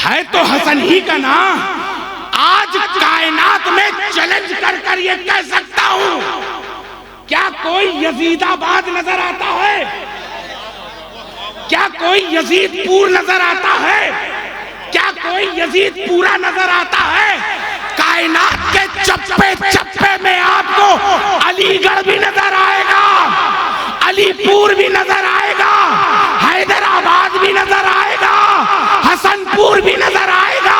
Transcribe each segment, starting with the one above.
ہے تو حسن ہی کا نام. آج کائنات میں چیلنج کر کر یہ کہہ سکتا ہوں, کیا کوئی یزید آباد نظر آتا ہے؟ کیا کوئی یزید پور نظر آتا ہے؟ کیا کوئی یزید پورا نظر آتا ہے؟ کائنات کے چپے چپے میں آپ کو علی گڑھ بھی نظر آئے گا, علی پور بھی نظر آئے گا, حیدرآباد بھی نظر آئے گا, حسن پور بھی نظر آئے گا,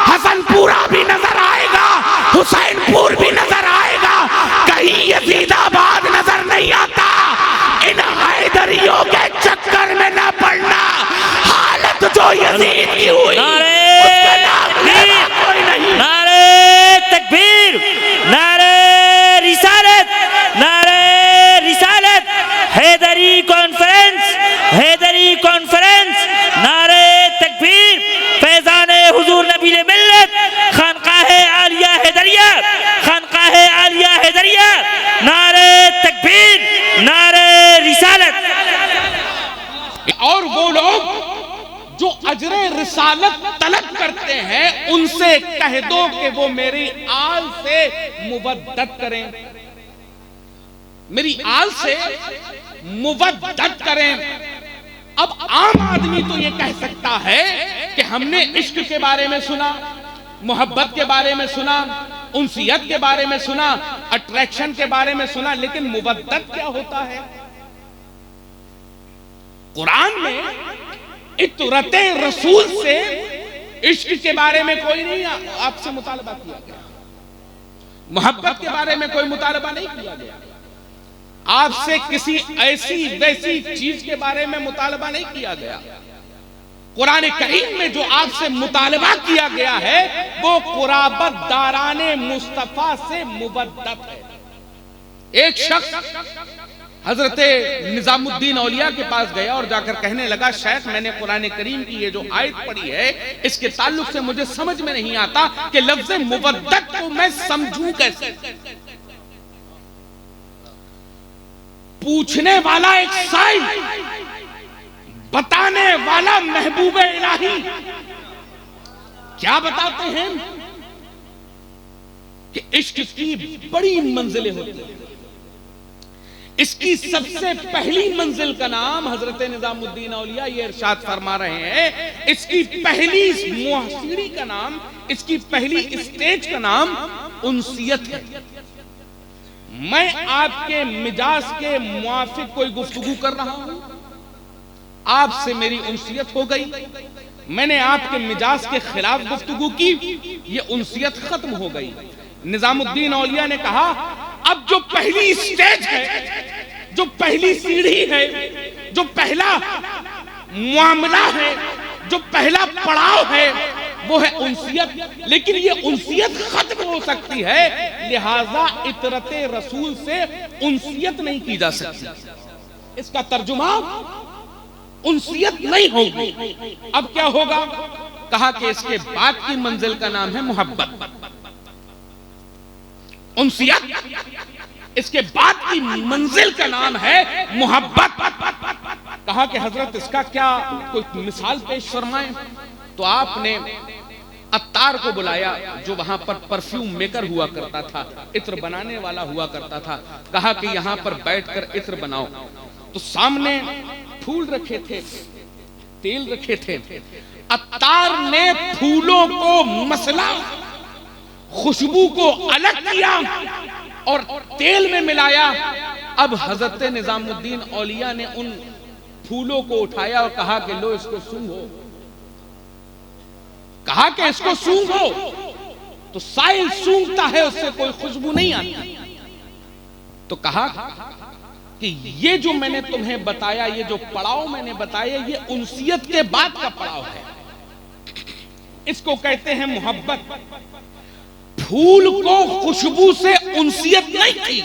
حسن پورا بھی نظر آئے گا, حسین پور بھی نظر آئے گا. کہیں یزید آباد نظر نہیں آتا. ان حیدریوں کے چکر میں نہ پڑنا. حالت جو یزید کی ہوئی اس کا نام لینا کوئی نہیں. نعرہ تکبیر, نعرہ رسالت, نعرہ رسالت. حیدری کانفرنس, حیدری کانفرنس. نعرہ تکبیر. فیضان حضور نبی ملت, خانقاہ عالیہ حیدریہ, خانقاہ عالیہ حیدریہ. نعرہ تکبیر, نعرہ رسالت. اور وہ لوگ جو اجر رسالت طلب کرتے ہیں ان سے کہہ دو کہ وہ میری آل سے مودت کریں, میری آل سے مودت کریں. اب عام آدمی تو یہ کہہ سکتا ہے کہ ہم نے عشق کے بارے میں سنا, محبت کے بارے میں سنا, انسیت کے بارے میں سنا, اٹریکشن کے بارے میں سنا, لیکن مودت کیا ہوتا ہے؟ قرآن میں اطرت رسول سے عشق کے بارے میں کوئی نہیں آپ سے مطالبہ کیا گیا, محبت کے بارے میں کوئی مطالبہ نہیں کیا گیا, آپ سے کسی ایسی ویسی چیز کے بارے میں مطالبہ نہیں کیا گیا. قرآن کریم میں جو آپ سے مطالبہ کیا گیا ہے وہ قرابت داران مصطفیٰ سے مودت ہے. ایک شخص حضرت نظام الدین اولیاء کے پاس گیا اور جا کر کہنے لگا, شیخ میں نے قرآن کریم کی یہ جو آیت پڑھی ہے اس کے تعلق سے مجھے سمجھ میں نہیں آتا کہ لفظ مودت کو میں سمجھوں کیسے. پوچھنے والا ایک سائل, بتانے والا محبوب الہی. کیا بتاتے ہیں کہ عشق کی بڑی منزلیں ہوتی ہیں. اس کی سب سے پہلی منزل کا نام حضرت نظام الدین اولیاء یہ ارشاد فرما رہے ہیں, اس کی پہلی محصری کا نام, اس کی پہلی اسٹیج کا نام انسیت ہے. میں آپ کے مزاج کے موافق کوئی گفتگو کر رہا ہوں, آپ سے میری انسیت ہو گئی, میں نے آپ کے مزاج کے خلاف گفتگو کی, یہ انسیت ختم ہو گئی. نظام الدین اولیاء نے کہا اب جو پہلی اسٹیج ہے, جو پہلی سیڑھی ہے, جو پہلا معاملہ ہے, جو پہلا پڑاؤ ہے وہ ہے انسیت. لیکن یہ انسیت ختم ہو سکتی ہے, لہذا اطرت رسول سے انسیت نہیں کی جا سکتی. اس کا ترجمہ انسیت نہیں ہوگی. اب کیا ہوگا؟ کہا کہ اس کے بعد کی منزل کا نام ہے محبت. انسیت اس کے بعد کی منزل کا نام ہے محبت. کہا کہ حضرت اس کا کیا کوئی مثال پیش فرمائیں؟ تو آپ نے عطار کو بلایا جو وہاں پر پرفیوم میکر ہوا کرتا تھا, عطر بنانے والا ہوا کرتا تھا. کہا کہ یہاں پر بیٹھ کر عطر بناؤ. تو سامنے پھول رکھے تھے, تیل رکھے تھے. عطار نے پھولوں کو مسلا, خوشبو کو الگ کیا اور تیل میں ملایا. اب حضرت نظام الدین اولیاء نے ان پھولوں کو اٹھایا اور کہا کہ لو اس کو سونگھو. کہا کہ اس کو سونگھو. تو سائل سونگھتا ہے, اس سے کوئی خوشبو نہیں آتی. تو کہا کہ یہ جو میں نے تمہیں بتایا, یہ جو پڑاؤ میں نے بتایا, یہ انسیت کے بعد کا پڑاؤ ہے. اس کو کہتے ہیں محبت. پھول کو خوشبو سے انسیت نہیں تھی,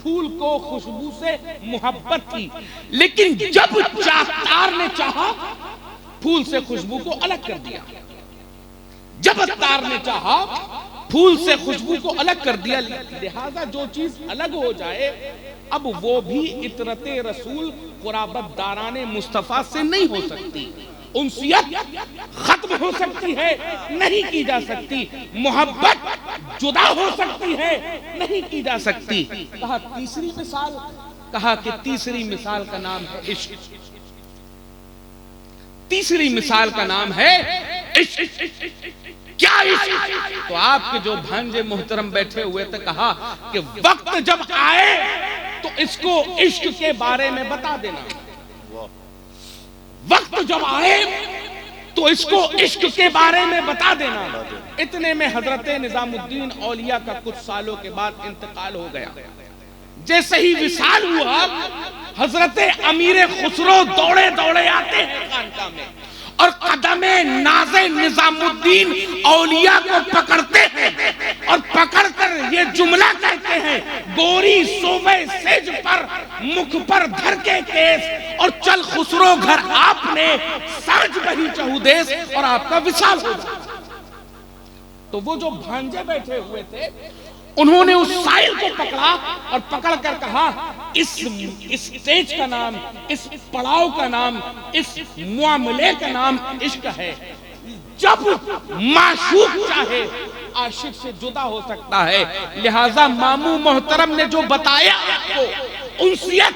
پھول کو خوشبو سے محبت تھی. لیکن جب عطار نے چاہا پھول سے خوشبو کو الگ کر دیا. جب عطار نے چاہا پھول سے خوشبو کو الگ کر دیا. لہذا جو چیز الگ ہو جائے اب وہ بھی اطرت رسول قرابت داران مصطفیٰ سے نہیں ہو سکتی. انسیت ختم ختم ہو سکتی ہے نہیں کی جا سکتی، محبت جدا ہو سکتی ہے نہیں کی جا سکتی۔ کہا تیسری مثال، کہا کہ تیسری مثال کا نام ہے عشق، تیسری مثال کا نام ہے عشق۔ کیا عشق؟ تو آپ کے جو بھانجے محترم بیٹھے ہوئے تھے، کہا کہ وقت جب آئے تو اس کو عشق کے بارے میں بتا دینا، وقت جب آئے تو اس کو عشق کے بارے میں بتا دینا۔ اتنے میں حضرت نظام الدین اولیاء کا کچھ سالوں کے بعد انتقال ہو گیا۔ جیسے ہی وصال ہوا، حضرت امیر خسرو دوڑے دوڑے آتے ہیں خانقاہ میں اور قدم ناز نظام الدین اولیاء کو پکڑتے ہیں اور پکڑ کر یہ جملہ کہتے ہیں، گوری سوے سیج پر مکھ پر دھر کے کیس، اور چل خسرو گھر آپ نے سانج بہی چہودیس، اور آپ کا وصال ہو جائے۔ تو وہ جو بھانجے بیٹھے ہوئے تھے، انہوں نے اس سائل کو پکڑا اور پکڑ کر کہا اس سٹیج کا نام، اس پڑاؤ کا نام، اس معاملے کا نام عشق ہے۔ جب معشوق چاہے عاشق سے جدا ہو سکتا ہے، لہذا ماموں محترم نے جو بتایا آپ کو، انسیت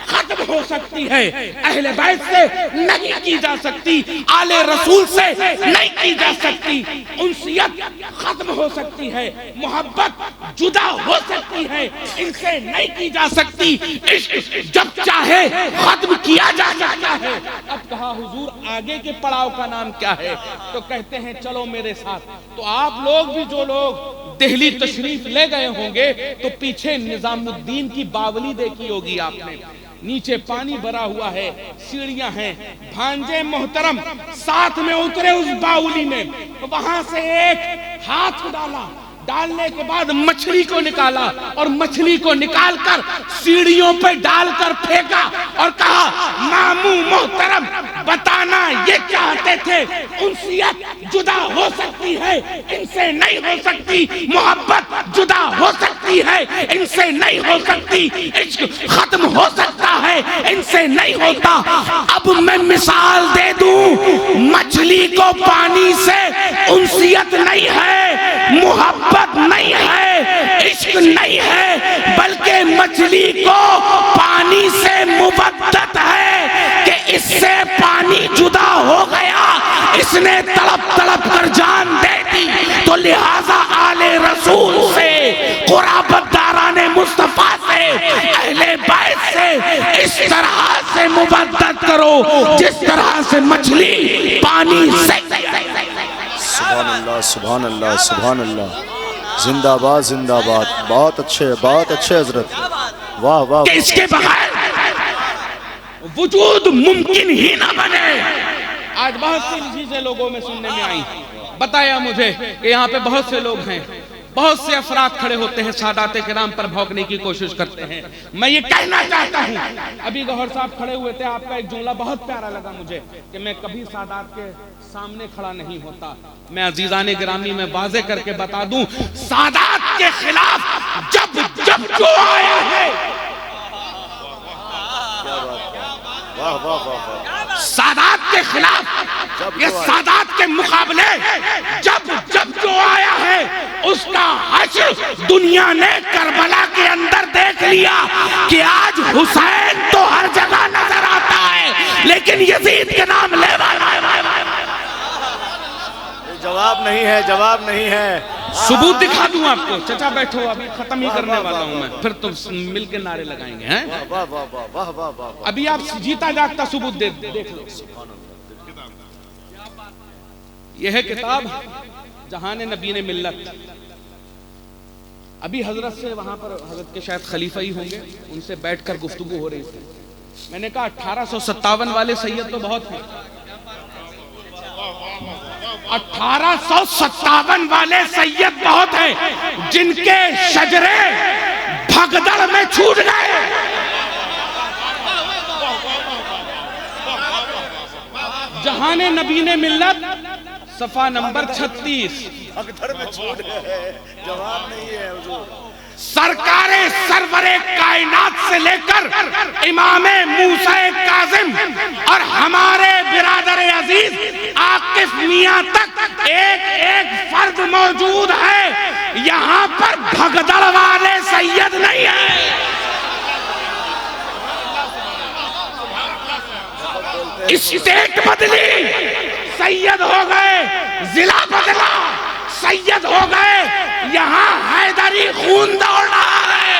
ختم ہو سکتی ہے، اہل بیت سے نہیں کی جا سکتی، آل رسول سے نہیں کی جا سکتی، انسیت ختم ہو سکتی ہے، محبت جدا ہو سکتی ہے، ان سے نہیں کی جا سکتی، عشق جب چاہے ختم کیا جا سکتا ہے۔ اب کہا حضور آگے کے پڑاؤ کا نام کیا ہے؟ تو کہتے ہیں چلو میرے ساتھ۔ تو آپ لوگ بھی جو لوگ دہلی تشریف لے گئے ہوں گے تو پیچھے نظام الدین کی باولی دیکھی ہوگی آپ نے، نیچے پانی بھرا ہوا ہے، سیڑھیاں ہیں، بھانجے محترم ساتھ میں اترے اس باولی میں، وہاں سے ایک ہاتھ ڈالا، ڈالنے کے بعد مچھلی کو نکالا اور مچھلی کو نکال کر سیڑھیوں پہ ڈال کر پھینکا اور کہا ماموں محترم بتانا یہ چاہتے تھے، انسیت جدا ہو سکتی ہے، ان سے نہیں ہو سکتی، محبت جدا ہو سکتی ہے، ان سے نہیں ہو سکتی، عشق ختم ہو سکتا ہے، ان سے نہیں ہوتا۔ اب میں مثال دے دوں، مچھلی کو پانی سے انسیت نہیں ہے، محبت نہیں ہے، عشق نہیں ہے، بلکہ مچھلی کو پانی سے مبدت ہے کہ اس سے پانی جدا ہو گیا، اس نے تڑپ تڑپ کر جان دے دی، تو لہٰذا آل رسول سے، قرابت داران مصطفیٰ سے، اہل بیت سے اس طرح سے مبدت کرو جس طرح سے مچھلی پانی سے۔ سبحان اللہ سبحان اللہ سبحان اللہ، زندہ باد زندہ باد، بہت اچھے حضرت، واہ واہ۔ کہ اس کے بغیر وجود ممکن ہی نہ بنے۔ آج بہت سی چیزیں لوگوں میں سننے میں آئی، بتایا مجھے کہ یہاں پہ بہت سے لوگ ہیں، بہت سے افراد کھڑے ہوتے ہیں، سادات کرام پر بھونکنے کی کوشش کرتے ہیں۔ میں یہ کہنا چاہتا ہوں، ابھی گوہر صاحب کھڑے ہوئے تھے، آپ کا ایک جملہ بہت پیارا لگا مجھے کہ میں کبھی سادات کے سامنے کھڑا نہیں ہوتا۔ میں عزیزان گرامی میں واضح کر کے بتا دوں، سادات کے خلاف جب جو آیا ہے، واہ واہ واہ، سادات کے خلاف، یہ سادات کے مقابلے جب جو آیا ہے، اس کا حشر دنیا نے کربلا کے اندر دیکھ لیا کہ آج حسین تو ہر جگہ نظر آتا ہے لیکن یزید کے نام لے والا ہے۔ جواب نہیں ہے، جواب نہیں ہے، ثبوت دکھا دوں آپ کو، چچا بیٹھو، ابھی ختم ہی کرنے والا ہوں میں، پھر تو مل کے نعرے لگائیں گے۔ واہ واہ واہ واہ واہ واہ، ابھی آپ جیتا جاگتا ثبوت دیکھ لو۔ یہ ہے کتاب جہان نبی نے ملت۔ ابھی حضرت سے وہاں پر، حضرت کے شاید خلیفہ ہی ہوں گے، ان سے بیٹھ کر گفتگو ہو رہی تھی۔ میں نے کہا 1857 والے سید تو بہت ہیں، 1857 والے سید بہت ہیں جن کے شجرے بھگدڑ میں چھوٹ گئے۔ جہان نبی نے ملت، صفحہ نمبر 36۔ بھگدڑ میں چھوٹ گئے، جواب نہیں ہے حضور، سرکار سرور کائنات سے لے کر امام موسیٰ کاظم اور ہمارے برادر عزیز عاقف میاں تک ایک ایک فرد موجود ہے. یہاں پر بھگدڑ والے سید نہیں ہیں. اسٹیٹ بدلی سید ہو گئے, ضلع بدلا سید ہو گئے, یہاں حیدری خون دوڑ رہا ہے.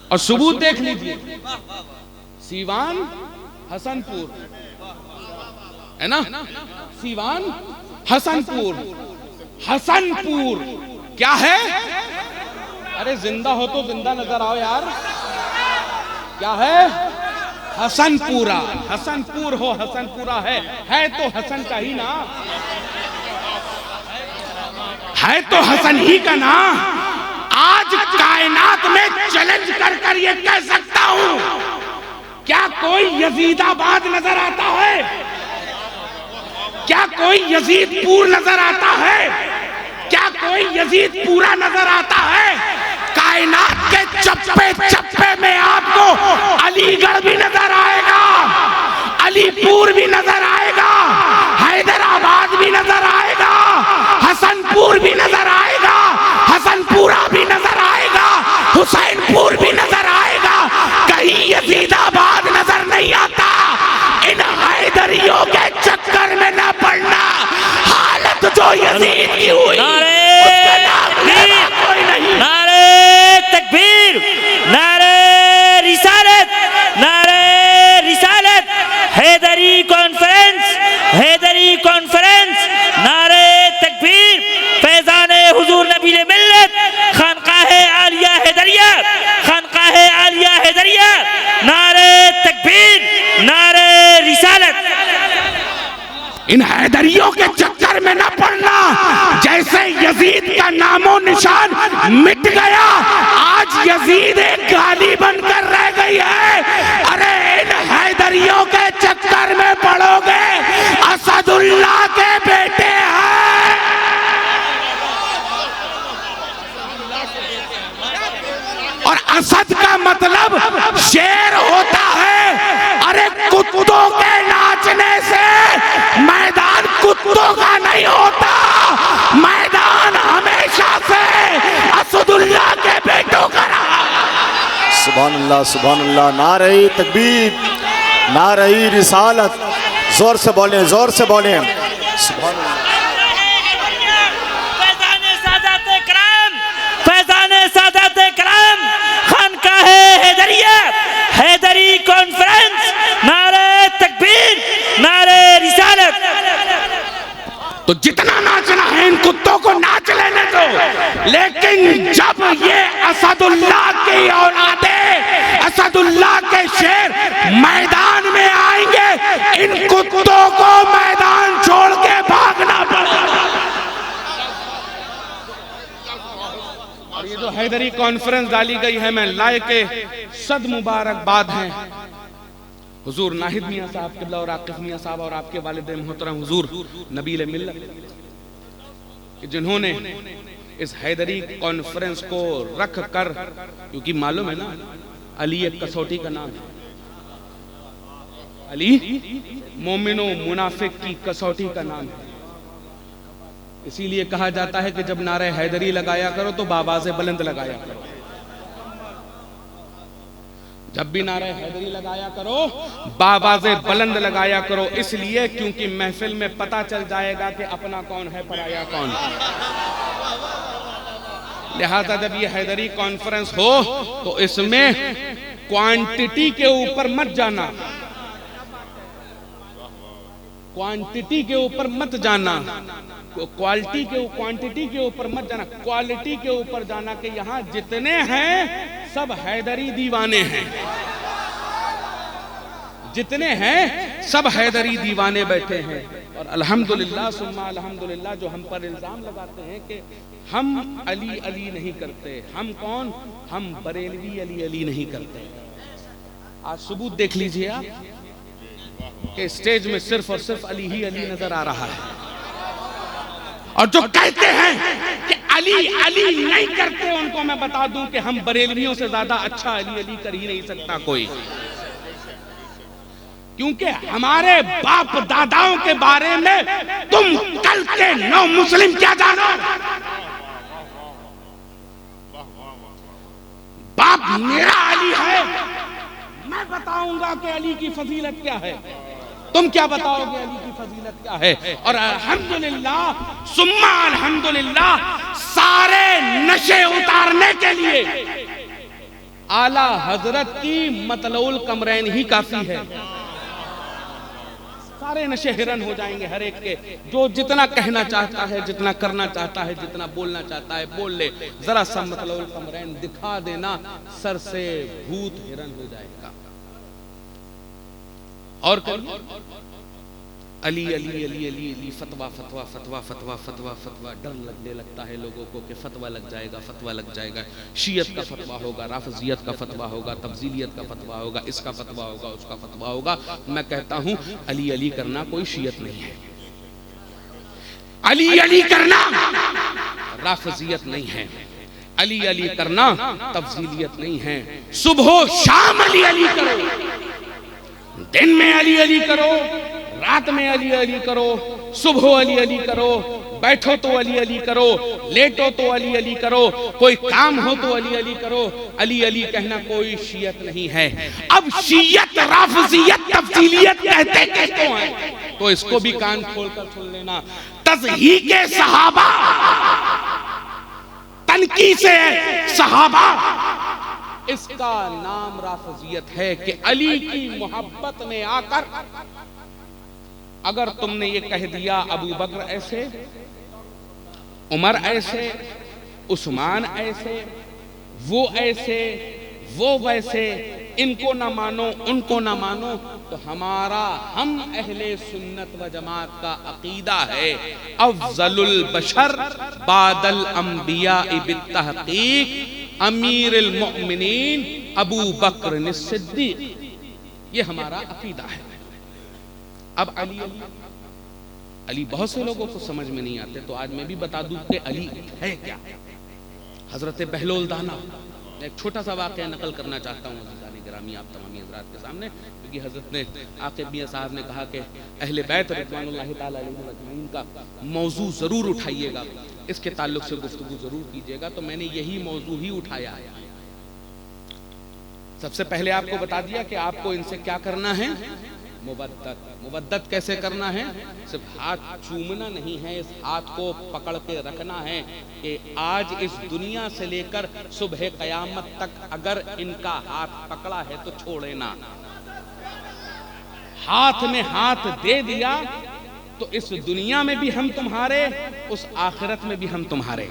اور ثبوت دیکھ لیجئے, سیوان حسن پور ہے نا, سیوان حسن پور, حسن پور کیا ہے؟ ارے زندہ ہو تو زندہ نظر آؤ یار. کیا ہے؟ حسن پورا. حسن پور ہو, حسن پورا ہے تو حسن کا ہی نا, ہے تو حسن ہی کا نا. آج کائنات میں چیلنج کر کر یہ کہہ سکتا ہوں, کیا کوئی یزید آباد نظر آتا ہے؟ کیا کوئی یزید پور نظر آتا ہے؟ کیا کوئی یزید پورا نظر آتا ہے؟ کائنات کے چپے چپے میں آپ کو علی گڑھ بھی نظر آئے گا, علی پور بھی نظر آئے گا, حیدرآباد بھی نظر آئے گا, حسن پور بھی نظر آئے گا, حسن پورا بھی نظر آئے گا, حسین پور بھی نظر آئے گا. کہیں یزید آباد نظر نہیں آتا. ان حیدریوں کے چکر میں نہ پڑنا. حالت جو یزید کی ہوئی اس کے نام لینا کوئی نہیں. نعرہ تکبیر, نعرہ رسالت, نعرہ رسالت. حیدری کانفرنس, حیدری کانفرنس. نعرہ تکبیر. فیضان حضور نبی ملت, خانقاہ عالیہ حیدریہ, خانقاہ عالیہ حیدریہ. نعرہ تکبیر, نعرہ رسالت. ان حیدریوں کے چکر میں نہ پڑنا. جیسے یزید کا نام و نشان مٹ گیا, آج یزید ایک گالی بن کر رہ گئی ہے. ارے ان حیدریوں کے چکر میں پڑو گے, اسد اللہ کے بیٹے ہیں. اور اسد کا مطلب شیر ہوتا ہے. ارے کتوں کے ناچنے سے میدان کتوں کا نہیں ہوتا, میدان ہمیشہ سے اسد اللہ کے بیٹوں کا رہا. سبحان اللہ, سبحان اللہ. نعرہ تکبیر, نعرہ رسالت. زور سے بولیں, زور سے بولیں. سبحان اللہ. فیضان سادات کرام, فیضان سادات کرام. خانقاہ حیدریہ, حیدری کانفرنس. نعرہ تکبیر, نعرہ رسالت. تو جتنا ناچنا ہے ان کتوں کو ناچ لینے دو, لیکن جب یہ اسد اللہ کی اولادیں, اسد اللہ کے شیر میدان میں آئیں گے, ان کتوں کو میدان چھوڑ کے بھاگنا پڑے گا. اور یہ جو حیدری کانفرنس ڈالی گئی ہے, میں لائق صد مبارکباد ہیں حضور ناہید میاں صاحب قبلہ اور عاقف میاں صاحب اور آپ کے والد محترم حضور نبیل ملت, جنہوں نے اس حیدری کانفرنس کو رکھ کر, کیونکہ معلوم ہے نا علی ایک کسوٹی کا نام ہے, علی مومن و منافق کی کسوٹی کا نام ہے. اسی لیے کہا جاتا ہے کہ جب نعرہ حیدری لگایا کرو تو بآواز بلند لگایا کرو. جب بھی نعرہ حیدری لگایا کرو بآواز بلند لگایا کرو, اس لیے کیونکہ محفل میں پتہ چل جائے گا کہ اپنا کون ہے پرایا کون. لہذا جب یہ حیدری کانفرنس ہو تو اس میں کوانٹٹی کے اوپر مت جانا, کوانٹٹی کے اوپر مت جانا, کوانٹٹی کے اوپر مت جانا, کوالٹی کے اوپر جانا کہ یہاں جتنے ہیں سب حیدری دیوانے ہیں, جتنے ہیں سب حیدری دیوانے بیٹھے ہیں. اور الحمدللہ ثم الحمدللہ جو ہم پر الزام لگاتے ہیں کہ ہم علی علی نہیں کرتے, ہم کون, ہم بریلوی علی علی نہیں کرتے. آج ثبوت دیکھ لیجئے آپ کہ اسٹیج میں صرف اور صرف علی ہی علی نظر آ رہا ہے. اور جو کہتے ہیں کہ علی علی نہیں کرتے ان کو میں بتا دوں کہ ہم بریلویوں سے زیادہ اچھا علی علی کر ہی نہیں سکتا کوئی، کیونکہ ہمارے باپ داداؤں کے بارے میں تم کل کے نو مسلم کیا جانو؟ باپ میرا علی ہے، میں بتاؤں گا کہ علی کی فضیلت کیا ہے، تم کیا بتاؤ گے علی کی فضیلت کیا ہے؟ اور الحمدللہ ثم الحمدللہ سارے نشے اتارنے کے لیے اعلیٰ حضرت کی مطلع القمرین ہی کافی ہے، سارے نشے ہرن ہو جائیں گے ہر ایک کے، جو جتنا کہنا چاہتا ہے، جتنا کرنا چاہتا ہے، جتنا بولنا چاہتا ہے بول لے، ذرا سا مطلع القمرین دکھا دینا، سر سے بھوت ہرن ہو جائے گا۔ اور علی علی علی علی علی فتوہ فتوہ فتوہ فتوہ فتوہ فتوہ، ڈر لگنے لگتا ہے لوگوں کو کہ فتوہ لگ جائے گا، فتوہ لگ جائے گا، شیعت کا فتوہ ہوگا، رافضیت کا فتوہ ہوگا، تفضیلیت کا فتوہ ہوگا، اس کا فتوہ ہوگا، اس کا فتوہ ہوگا۔ میں کہتا ہوں علی علی کرنا کوئی شیعت نہیں ہے، علی علی کرنا رافضیت نہیں ہے، علی علی کرنا تفضیلیت نہیں ہے۔ صبح و شام علی علی کرو، دن میں علی علی کرو، رات میں علی علی کرو، صبح علی علی کرو، بیٹھو تو علی علی کرو، لیٹو تو علی علی کرو، کوئی کام ہو تو علی علی کرو، علی علی کہنا کوئی شیعت نہیں ہے۔ اب شیعت رافضیت تفضیلیت کہتے کہتے ہیں تو اس کو بھی کان کھول کر سن لینا۔ تضحیق صحابہ، تنقیص صحابہ، اس کا نام رافضیت ہے کہ علی کی محبت میں آ کر اگر تم نے یہ کہہ دیا ابو بکر ایسے، عمر ایسے، عثمان ایسے، وہ ایسے، وہ ویسے، ان کو نہ مانو ان کو نہ مانو، تو ہم اہل سنت و جماعت کا عقیدہ ہے افضل البشر بعد الانبیاء بالتحقیق امیر المؤمنین ابو بکر الصدیق، یہ ہمارا عقیدہ ہے۔ اب علی بہت سے لوگوں کو سمجھ میں نہیں آتے، تو آج میں بھی بتا دوں کہ علی ہے کیا۔ حضرت بہلول دانا، ایک چھوٹا سا واقعہ نقل کرنا چاہتا ہوں عزیزان گرامی آپ تمامی حضرات کے سامنے، کیونکہ حضرت نے عاقب میاں صاحب نے کہا کہ اہل بیت رضوان اللہ تعالی علیہم اجمعین کا موضوع ضرور اٹھائیے گا، اس کے تعلق سے گفتگو ضرور کیجیے گا، تو میں نے یہی موضوع ہی اٹھایا ہے۔ سب سے پہلے آپ کو بتا دیا کہ آپ کو ان سے کیا کرنا ہے، مودت کیسے کرنا ہے، صرف ہاتھ چومنا نہیں ہے، اس ہاتھ کو پکڑ کے رکھنا ہے کہ آج اس دنیا سے لے کر صبح قیامت تک اگر ان کا ہاتھ پکڑا ہے تو چھوڑے نہ۔ ہاتھ میں ہاتھ دے دیا تو اس دنیا میں بھی ہم تمہارے، اس آخرت میں بھی ہم تمہارے۔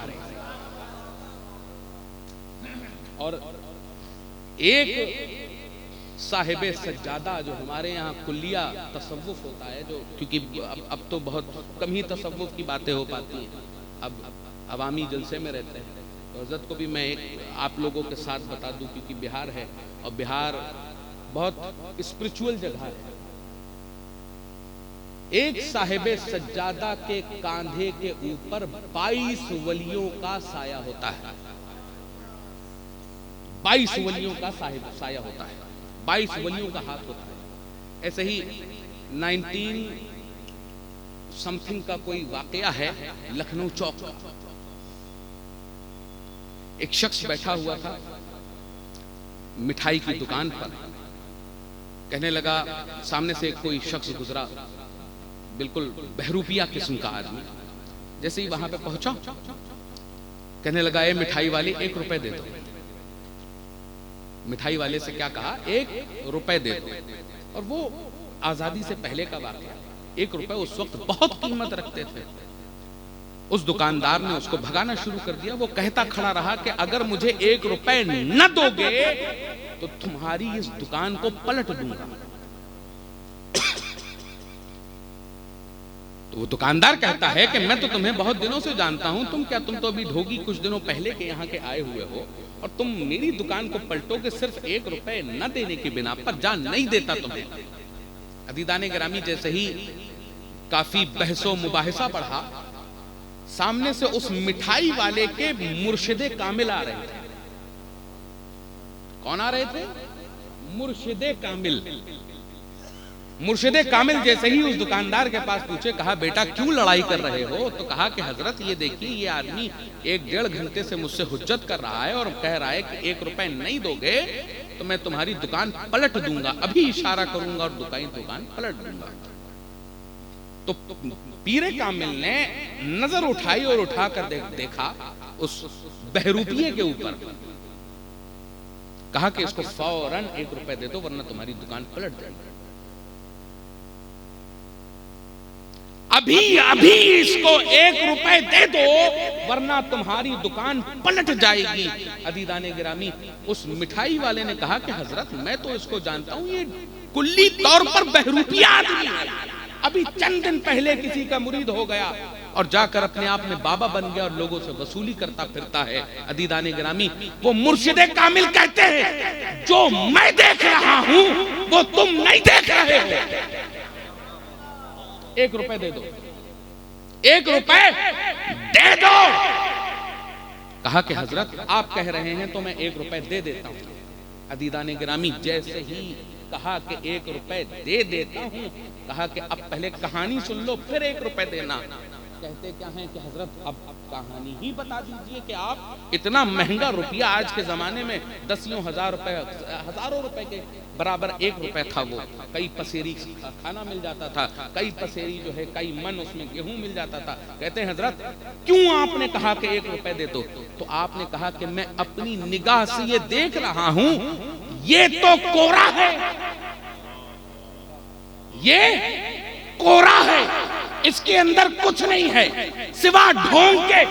اور ایک صاحب سجادہ جو ہمارے یہاں کلیہ تصوف ہوتا ہے، جو کیونکہ اب تو بہت کم ہی تصوف کی باتیں ہو پاتی ہیں، اب عوامی جلسے میں رہتے ہیں، تو حضرت کو بھی میں آپ لوگوں کے ساتھ بتا دوں، کیونکہ بہار ہے اور بہار بہت اسپرچول جگہ ہے۔ ایک صاحب سجادہ کے کاندھے کے اوپر 22 ولیوں کا سایہ ہوتا ہے، 22 ولیوں کا سایہ ہوتا ہے، 22 ولیوں کا ہاتھ ہوتا ہے۔ ایسے ہی 19 سمتھنگ کا کوئی واقعہ ہے لکھنؤ چوک کا، ایک شخص بیٹھا ہوا تھا مٹھائی کی دکان پر، کہنے لگا، سامنے سے کوئی شخص گزرا، بالکل بہروپیہ قسم کا آدمی، جیسے ہی وہاں پہ پہنچا کہنے لگا، اے مٹھائی والے 1 روپے دے دو۔ مٹھائی والے سے کیا کہا، 1 روپے دے دو۔ اور وہ آزادی سے پہلے کا واقعہ، 1 روپے اس وقت بہت قیمت رکھتے تھے۔ اس دکاندار نے اس کو بھگانا شروع کر دیا، وہ کہتا کھڑا رہا کہ اگر مجھے 1 روپے نہ دو گے تو تمہاری اس دکان کو پلٹ دوں گا۔ تو وہ دکاندار کہتا ہے کہ میں تو تمہیں بہت دنوں سے جانتا ہوں، تم تو ابھی ڈھوگی کچھ دنوں پہلے کے یہاں کے آئے ہوئے ہو، اور تم میری دکان کو پلٹو گے صرف 1 روپے نہ دینے کی بنا پر، جان نہیں دیتا تمہیں۔ عزیزان گرامی، جیسے ہی کافی بحث و مباحثہ بڑھا، سامنے سے اس مٹھائی والے کے مرشد کامل آ رہے تھے. کون آ رہے تھے؟ مرشد کامل. مرشد کامل جیسے ہی اس دکاندار کے پاس پوچھے, کہا بیٹا کیوں لڑائی کر رہے ہو؟ تو کہا کہ حضرت یہ دیکھیے, یہ آدمی 1-1.5 گھنٹے سے مجھ سے حجت کر رہا ہے اور کہہ رہا ہے کہ 1 روپے نہیں دو گے تو میں تمہاری دکان پلٹ دوں گا. ابھی اشارہ کروں گا اور دکان پلٹ دوں گا. تو پیر کامل نے نظر اٹھائی اور اٹھا کر دیکھا اس بہروپیے کے اوپر. کہا کہ اس کو فوراً 1 روپے دے دو ورنہ تمہاری دکان پلٹ جائے گی. ابھی اس کو 1 روپے دے دو ورنہ تمہاری دکان پلٹ جائے گی. عزیزان گرامی, اس مٹھائی والے نے کہا کہ حضرت میں تو اس کو جانتا ہوں, یہ کلی طور پر بہروپیہ آدمی ہے. ابھی چند دن پہلے کسی کا مرید ہو گیا اور جا کر اپنے آپ میں بابا بن گیا اور لوگوں سے وصولی کرتا پھرتا ہے. عزیزان گرامی, وہ مرشد کامل کہتے ہیں جو میں دیکھ رہا ہوں وہ تم نہیں دیکھ رہے ہو. 1 روپے دے دو, 1 روپے دے دو. کہا کہ حضرت آپ کہہ رہے ہیں تو میں 1 روپے دے دیتا ہوں. عزیزان گرامی, جیسے ہی کہا کہ 1 روپے دے دیتا ہوں, کہا کہ اب پہلے کہانی سن لو پھر 1 روپے دینا. کہتے کیا ہیں کہ حضرت اب کہانی ہی بتا دیجئے کہ آپ اتنا مہنگا روپیہ آج کے زمانے میں 10,000 روپے, ہزاروں روپے کے برابر 1 روپے تھا. وہ کئی پسیری کھانا مل جاتا تھا, کئی پسیری جو ہے کئی من اس میں گیہوں مل جاتا تھا. کہتے ہیں حضرت کیوں آپ نے کہا کہ 1 روپے دے دو؟ تو آپ نے کہا کہ میں اپنی نگاہ سے یہ دیکھ رہا ہوں, یہ تو کورا ہے, یہ کورا ہے, اس کے اندر کچھ نہیں ہے سوا ڈھونگ کے.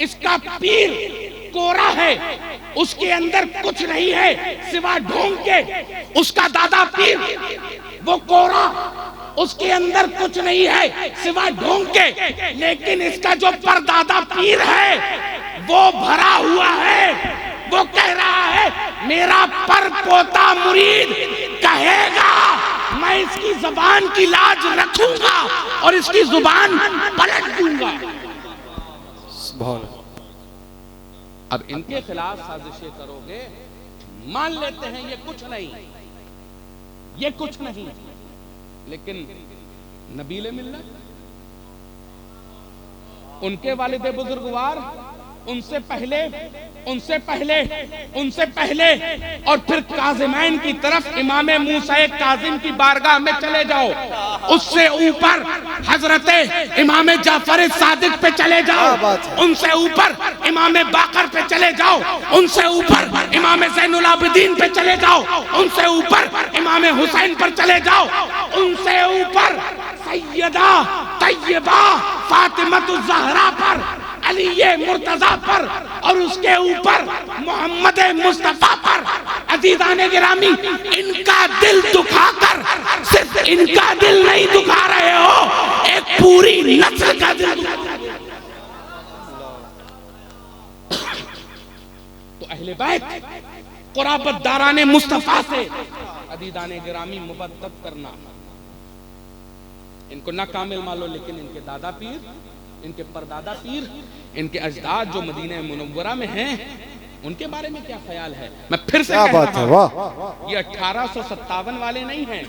اس کا پیر کورا ہے, اس کے اندر کچھ نہیں ہے سوا ڈھونگ کے. اس کا دادا پیر وہ کورا, اس کے اندر کچھ نہیں ہے سوا ڈھونگ کے. لیکن اس کا جو پردادا پیر ہے وہ بھرا ہوا ہے. وہ کہہ رہا ہے میرا پر پوتا مرید کہے گا میں اس کی زبان کی لاج رکھوں گا اور اس کی زبان پلٹ دوں گا. سبحان اللہ. اب ان کے خلاف سازشیں کرو گے, مان لیتے ہیں یہ کچھ نہیں, یہ کچھ نہیں, لیکن نبیل ملت, ان کے والد بزرگوار, ان سے پہلے اور پھر کاظمین کی طرف امام موسیٰ کاظم کی بارگاہ میں چلے جاؤ. اس سے اوپر حضرت امام جعفر صادق پہ چلے جاؤ, ان سے اوپر امام باقر پہ چلے جاؤ, ان سے اوپر امام زین العابدین پہ چلے جاؤ, ان سے اوپر امام حسین پر چلے جاؤ, ان سے اوپر سیدہ طیبہ فاطمہ الزہرا پر, علی مرتضیٰ پر, اور اس کے اوپر محمد مصطفیٰ پر. عزیزان گرامی, ان کا دل دکھا کر صرف ان کا دل نہیں دکھا رہے ہو, ایک پوری نسل کا دل دکھا رہے ہو. تو اہل بیت قرابت داران مصطفیٰ سے عزیزان گرامی مبدت کرنا. ان کو نہ کامل مانو, لیکن ان کے دادا پیر, ان کے پردادا پیر, ان کے اجداد جو مدینہ منورہ میں ہیں, ان کے بارے میں کیا خیال ہے؟ میں پھر سے کہہ رہا ہوں, یہ 1857 والے نہیں ہیں.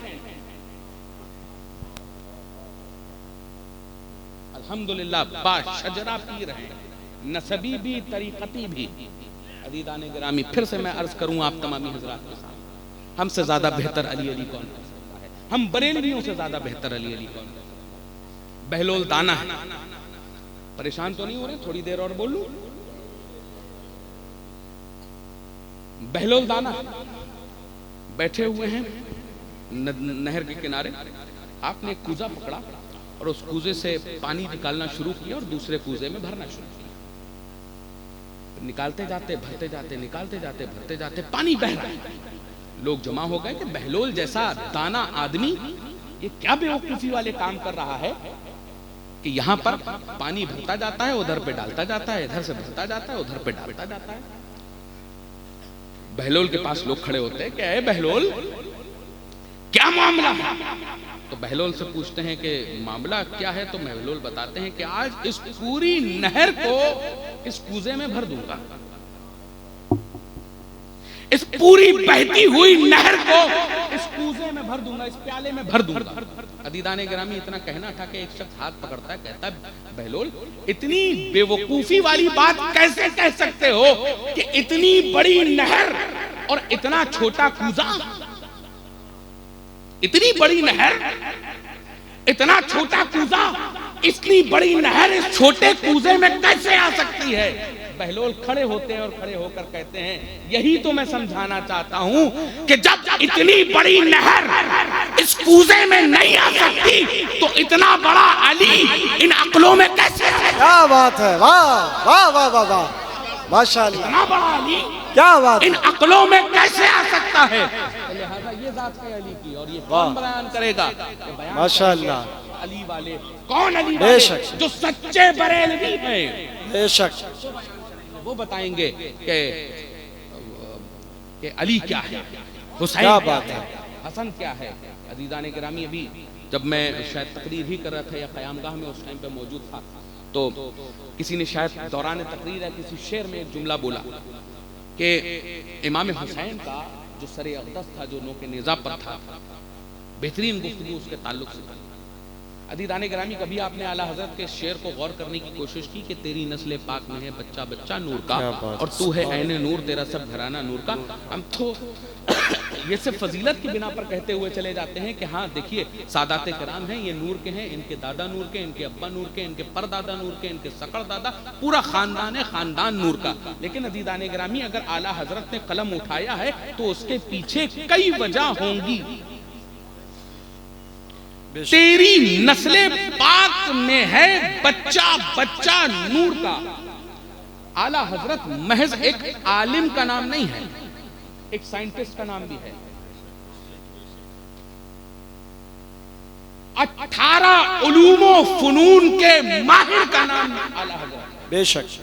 الحمدللہ با شجرہ پیر ہیں, نسبی بھی طریقتی بھی. عزیزان گرامی, پھر سے میں عرض کروں آپ تمامی حضرات کے ساتھ, ہم سے زیادہ بہتر علی کون کر سکتا ہے؟ ہم بریلویوں سے زیادہ بہتر علی کون کر سکتا ہے؟ بہلول دانا ہے. پریشان تو نہیں ہو رہے؟ تھوڑی دیر اور بول لوں. بہلول دانا بیٹھے ہوئے ہیں نہر کے کنارے. آپ نے ایک کوزہ پکڑا اور اس کوزے سے پانی نکالنا شروع کیا اور دوسرے کوزے میں بھرنا شروع کیا. نکالتے جاتے بھرتے جاتے, نکالتے جاتے بھرتے جاتے, پانی بہہ رہا ہے. لوگ جمع ہو گئے کہ بہلول جیسا دانا آدمی یہ کیا بیوقوفی والے کام کر رہا ہے کہ یہاں پر پانی بھرتا جاتا ہے, ادھر پہ ڈالتا جاتا ہے, ادھر سے بھرتا جاتا ہے, ادھر پہ ڈالتا جاتا ہے. بہلول کے پاس لوگ کھڑے ہوتے ہیں کہ اے بہلول, کیا معاملہ ہے؟ تو بہلول سے پوچھتے ہیں کہ معاملہ کیا ہے؟ تو بہلول بتاتے ہیں کہ آج اس پوری نہر کو اس کوزے میں بھر دوں گا، اس پوری بہتی ہوئی نہر کو اس کوزے میں بھر دوں گا، اس پیالے میں بھر دوں گا۔ عزیزان گرامی، اتنا کہنا تھا کہ ایک شخص ہاتھ پکڑتا ہے، کہتا ہے بہلول اتنی بے وقوفی والی بات کیسے کہہ سکتے ہو کہ اتنی بڑی نہر اور اتنا چھوٹا کوزہ؟ اتنی بڑی نہر، اتنا چھوٹا کوزہ، اتنی بڑی نہر اس چھوٹے کوزے میں کیسے آ سکتی ہے؟ بہلول کھڑے ہوتے ہیں اور کھڑے ہو کر کہتے ہیں یہی تو میں سمجھانا چاہتا ہوں کہ جب اتنی بڑی نہر اس کوزے میں نہیں آ سکتی تو اتنا بڑا علی ان عقلوں میں کیسے آ سکتا؟ کیا بات ہے، واہ واہ واہ واہ واہ، ماشاءاللہ، اتنا بڑا علی کیا بات ان عقلوں میں کیسے آ سکتا ہے؟ لہذا یہ ذات ہے علی کی، اور یہ کون بیان کرے گا؟ ماشاءاللہ، علی والے کون؟ علی بے والے شک، جو سچے بریلوی ہیں، بے شک، وہ بتائیں گے کہ علی کیا ہے، حسین کیا کیا بات ہے، حسن کیا ہے۔ عزیزان گرامی، ابھی جب میں شاید تقریر ہی کر رہا تھا یا قیام گاہ میں اس ٹائم پہ موجود تھا، تو کسی نے شاید دوران تقریر ہے کسی شعر میں ایک جملہ بولا کہ امام حسین کا جو سر اقدس تھا، جو نوک نیزہ پر تھا، بہترین گفتگو اس کے تعلق سے تھا۔ عزیزان گرامی، کبھی آپ نے اعلیٰ حضرت کے شعر کو غور کرنے کی کوشش کی کہ تیری نسل پاک میں ہے بچہ بچہ نور کا، اور تو ہے عین نور، تیرا سب گھرانہ نور کا؟ ہم تو یہ صرف فضیلت کی بنا پر کہتے ہوئے چلے جاتے ہیں کہ ہاں دیکھیے سادات کرام ہیں، یہ نور کے ہیں، ان کے دادا نور کے، ان کے ابا نور کے، ان کے پردادا نور کے، ان کے سکڑ دادا، پورا خاندان ہے، خاندان نور کا۔ لیکن عزیزان گرامی، اگر اعلیٰ حضرت نے قلم اٹھایا ہے تو اس کے پیچھے کئی وجہ ہوں گی۔ تیری نسل پاک میں ہے بچہ بچہ نور کا، اعلیٰ حضرت محض ایک عالم کا نام نہیں ہے، ایک سائنٹسٹ کا نام بھی ہے۔ 18 علوم و فنون کے ماہر کا نام اعلیٰ حضرت، بے شک۔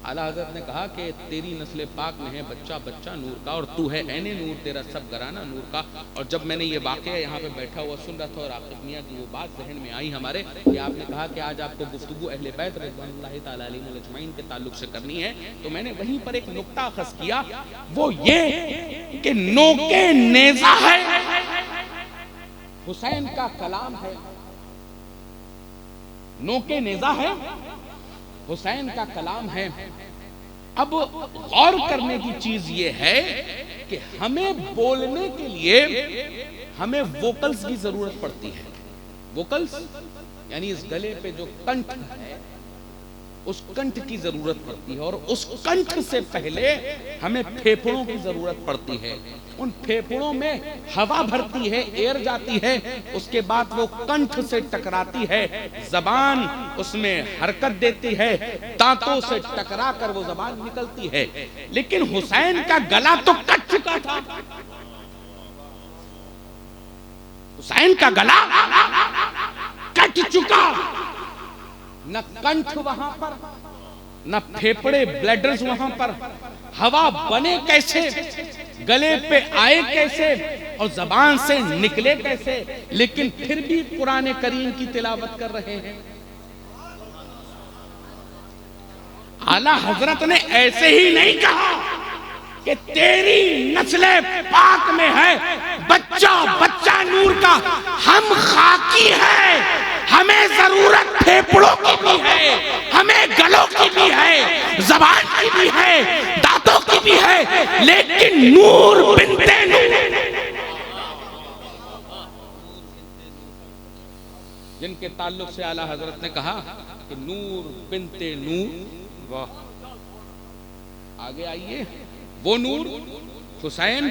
اعلیٰ حضرت نے کہا کہ تیری نسل پاک میں ہے بچہ بچہ نور کا، اور تو ہے عین نور، تیرا سب گھرانہ نور کا۔ اور جب میں نے یہ واقعہ یہاں پہ بیٹھا ہوا سن رہا تھا اور عاقب میاں کی وہ بات ذہن میں آئی ہمارے کہ آپ نے کہا کہ آج آپ کو گفتگو اہل بیت رضوان اللہ تعالیٰ علیہم اجمعین کے تعلق سے کرنی ہے، تو میں نے وہیں پر ایک نقطہ اخذ کیا، وہ یہ کہ نوکے نیزہ ہے، حسین کا کلام ہے، نوکے نیزہ ہے، حسین کا کلام ہے۔ اب غور کرنے کی چیز یہ ہے کہ ہمیں بولنے کے لیے ہمیں ووکلز کی ضرورت پڑتی ہے۔ ووکلز یعنی اس گلے پہ جو کنٹھ ہے، اس کنٹھ کی ضرورت پڑتی ہے، اور اس کنٹھ سے پہلے ہمیں پھیپھڑوں کی ضرورت پڑتی ہے۔ ان پھیپھڑوں میں ہوا بھرتی ہے، ایئر جاتی ہے، اس کے بعد وہ کنٹھ سے ٹکراتی ہے، زبان اس میں حرکت دیتی ہے، دانتوں سے ٹکرا کر وہ زبان نکلتی ہے۔ لیکن حسین کا گلا تو کٹ چکا تھا، حسین کا گلا کٹ چکا، نہ کنٹھ وہاں پر، نہ پھیپڑے بلیڈرز وہاں پر، ہوا بنے کیسے، گلے پہ آئے کیسے، اور زبان سے نکلے کیسے؟ لیکن پھر بھی قرآن کریم کی تلاوت کر رہے ہیں۔ اعلیٰ حضرت نے ایسے ہی نہیں کہا کہ تیری نسل پاک میں ہے بچہ بچہ نور کا، ہم خاکی ہیں، ہمیں ضرورت پھیپڑوں کی بھی ہے، ہمیں گلوں کی بھی ہے، زبان کی بھی ہے، دانتوں کی بھی ہے، لیکن نور بنت نور، جن کے تعلق سے اعلیٰ حضرت نے کہا کہ نور بنت نور، واہ، آگے آئیے، وہ نور حسین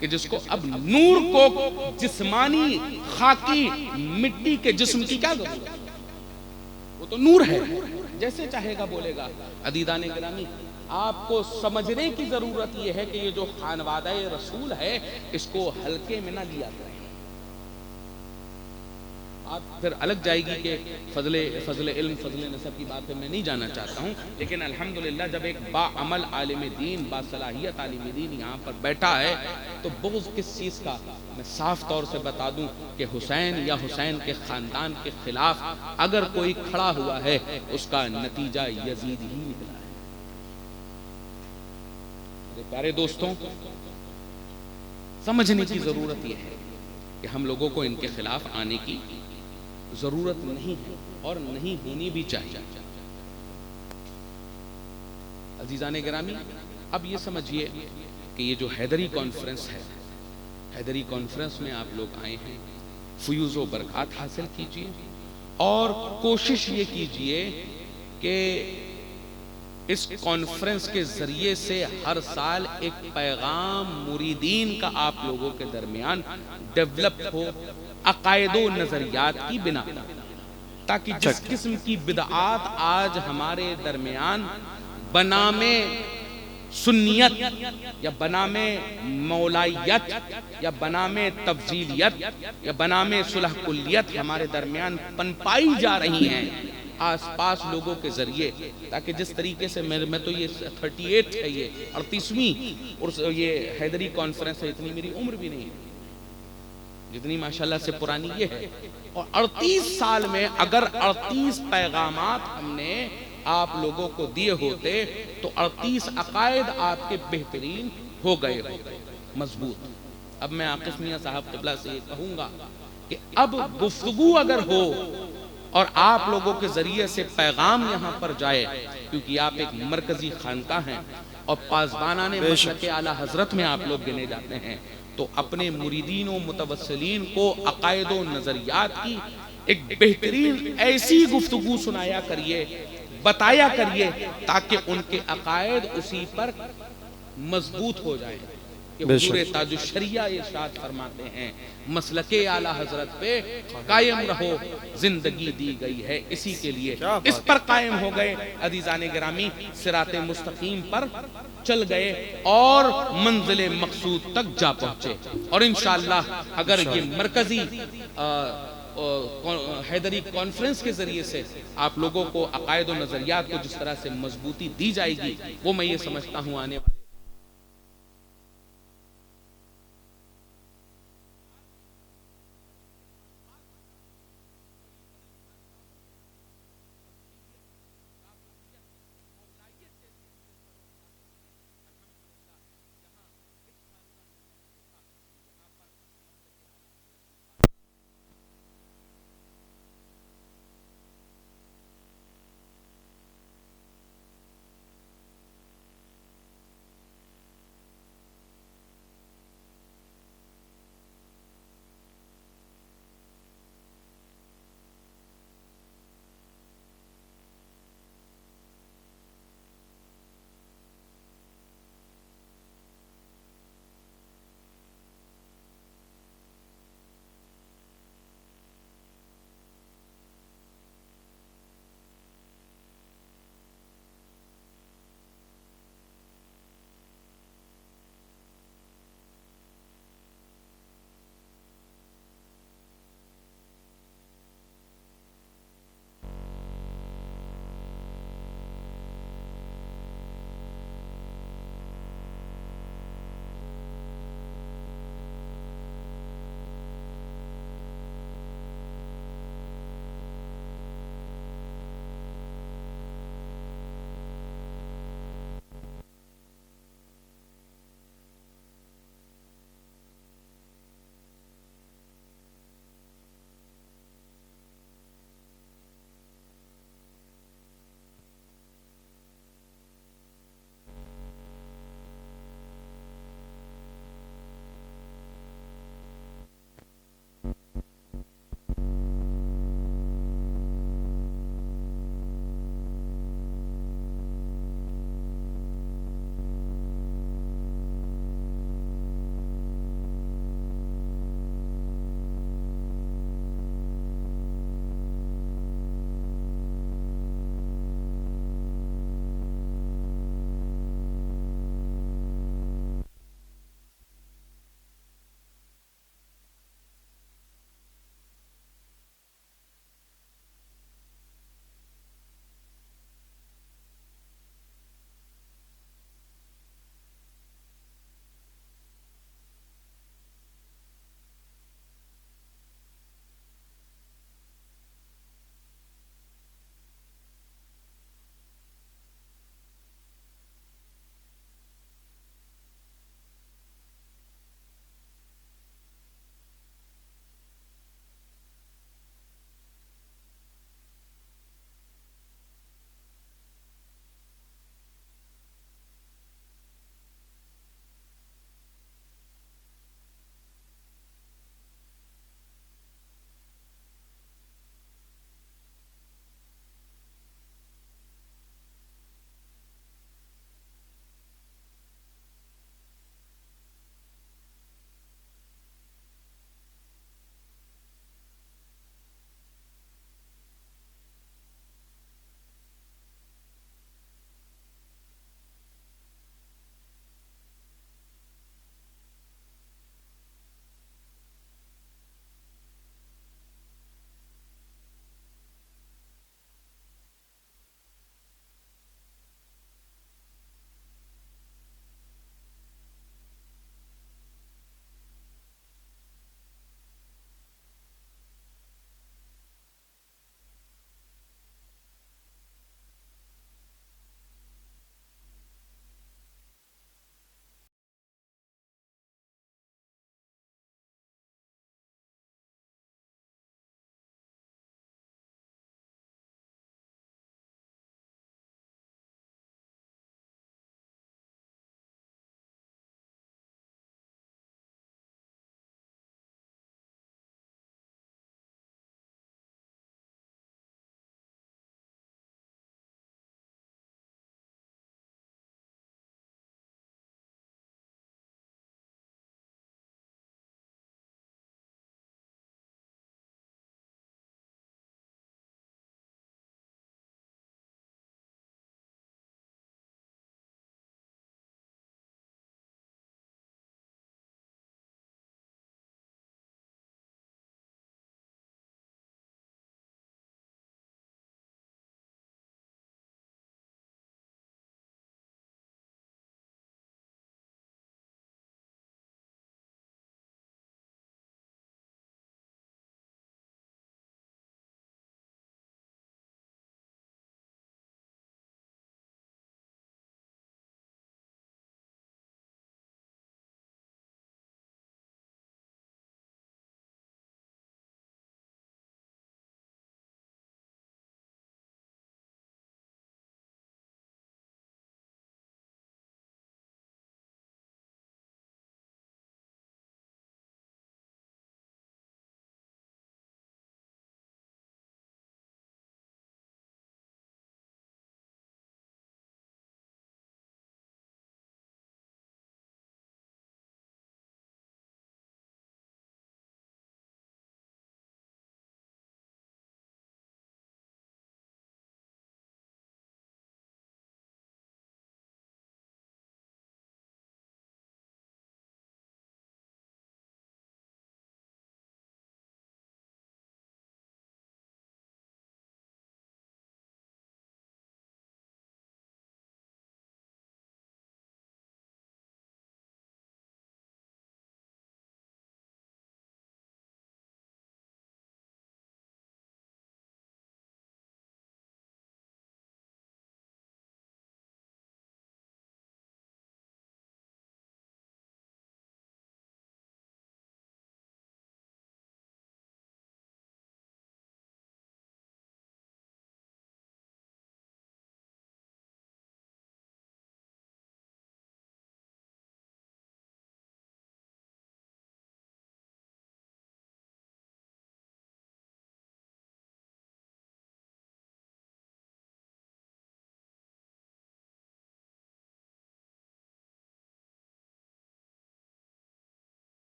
کہ جس کو اب نور کو جسمانی خاکی مٹی کے جسم کی کیا ضرورت ہے؟ وہ تو نور ہے، جیسے چاہے گا بولے گا۔ عزیزان گرامی، آپ کو سمجھنے کی ضرورت یہ ہے کہ یہ جو خانوادہ رسول ہے اس کو ہلکے میں نہ لیا کریں۔ پھر الگ جائے گی کہ فضل علم فضل نسب کی بات میں نہیں جانا چاہتا ہوں، لیکن الحمدللہ جب ایک با عمل عالم دین با صلاحیت عالم دین یہاں پر بیٹھا ہے تو بغض کس چیز کا میں صاف طور سے بتا دوں کہ حسین یا حسین کے خاندان کے خلاف اگر کوئی کھڑا ہوا ہے اس کا نتیجہ یزید ہی نکلا ہے۔ میرے پیارے دوستوں، سمجھنے کی ضرورت یہ ہے کہ ہم لوگوں کو ان کے خلاف آنے کی ضرورت نہیں ہے اور نہیں ہونی بھی چاہیے۔ عزیزان گرامی، اب یہ سمجھیے کہ یہ جو حیدری کانفرنس ہے، حیدری کانفرنس میں آپ لوگ آئے ہیں، فیوز و برکات حاصل کیجئے اور کوشش یہ کیجئے کہ اس کانفرنس کے ذریعے سے ہر سال ایک پیغام مریدین کا آپ لوگوں کے درمیان ڈیولپ ہو عقائد و نظریات کی بنا پر، تاکہ جس قسم کی بدعات آج ہمارے درمیان بنام سنیت یا بنام مولائیت یا بنام تفضیلیت یا بنام صلح کلیت ہمارے درمیان پنپائی جا رہی ہیں آس پاس لوگوں کے ذریعے، تاکہ جس طریقے سے میں تو یہ 38 ہے، یہ 38ویں اور یہ حیدری کانفرنس ہے، اتنی میری عمر بھی نہیں ہے جتنی ماشاءاللہ سے پرانی یہ ہے، اور 38 سال میں اگر 38 پیغامات ہم نے آپ لوگوں کو دیے ہوتے تو 38 عقائد آپ کے بہترین ہو گئے ہوتے، مضبوط۔ اب میں عاقف میاں صاحب قبلہ سے یہ کہوں گا کہ اب گفتگو اگر ہو اور آپ لوگوں کے ذریعے سے پیغام یہاں پر جائے، کیونکہ آپ ایک مرکزی خانقاہ ہیں اور پاسبانان مسلک اعلی حضرت میں آپ لوگ گنے جاتے ہیں، تو اپنے مریدین و متوسلین کو عقائد و نظریات کی ایک بہترین ایسی گفتگو سنایا کریے، بتایا کریے، تاکہ ان کے عقائد اسی پر مضبوط ہو جائیں۔ کہ حضور تاج الشریعہ ارشاد فرماتے ہیں مسلک اعلی حضرت پہ قائم رہو، زندگی دی گئی ہے اسی کے لیے، اس پر قائم ہو گئے عزیزان گرامی، صراط مستقیم پر چل گئے اور منزل مقصود تک جا پہنچے۔ اور انشاءاللہ اگر یہ مرکزی حیدری کانفرنس کے ذریعے سے آپ لوگوں کو عقائد و نظریات کو جس طرح سے مضبوطی دی جائے گی، وہ میں یہ سمجھتا ہوں آنے